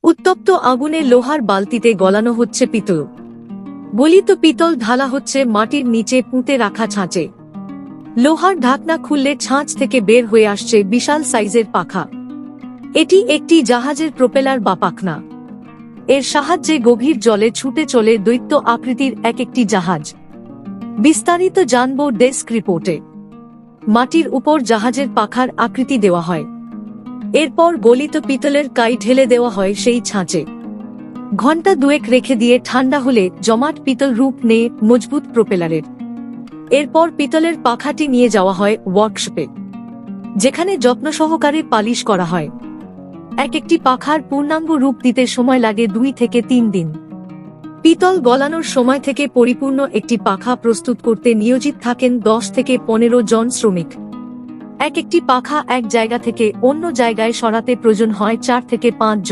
উত্তপ্ত আগুনে লোহার বালতিতে গলানো হচ্ছে পিতল। গলিত পিতল ঢালা হচ্ছে মাটির নিচে পুঁতে রাখা ছাঁচে। লোহার ঢাকনা খুললে ছাঁচ থেকে বের হয়ে আসছে বিশাল সাইজের পাখা। এটি একটি জাহাজের প্রোপেলার বা পাখনা। এর সাহায্যে গভীর জলে ছুটে চলে দৈত্য আকৃতির এক একটি জাহাজ। বিস্তারিত জানব ডেস্ক রিপোর্টে। মাটির উপর জাহাজের পাখার আকৃতি দেওয়া হয়। এরপর গলিত পিতলের কাই ঢেলে দেওয়া হয় সেই ছাঁচে। ঘণ্টা দুয়েক রেখে দিয়ে ঠান্ডা হলে জমাট পিতল রূপ নেয় মজবুত প্রোপেলারের। এরপর পিতলের পাখাটি নিয়ে যাওয়া হয় ওয়ার্কশপে, যেখানে যত্ন সহকারে পালিশ করা হয়। এক একটি পাখার পূর্ণাঙ্গ রূপ দিতে সময় লাগে 2 থেকে 3 দিন। পিতল গলানোর সময় থেকে পরিপূর্ণ একটি পাখা প্রস্তুত করতে নিয়োজিত থাকেন 10 থেকে 15 জন শ্রমিক। এক একটি পাখা এক জায়গা থেকে অন্য জায়গায় সরাতে প্রয়োজন হয় 4 থেকে 5 জন।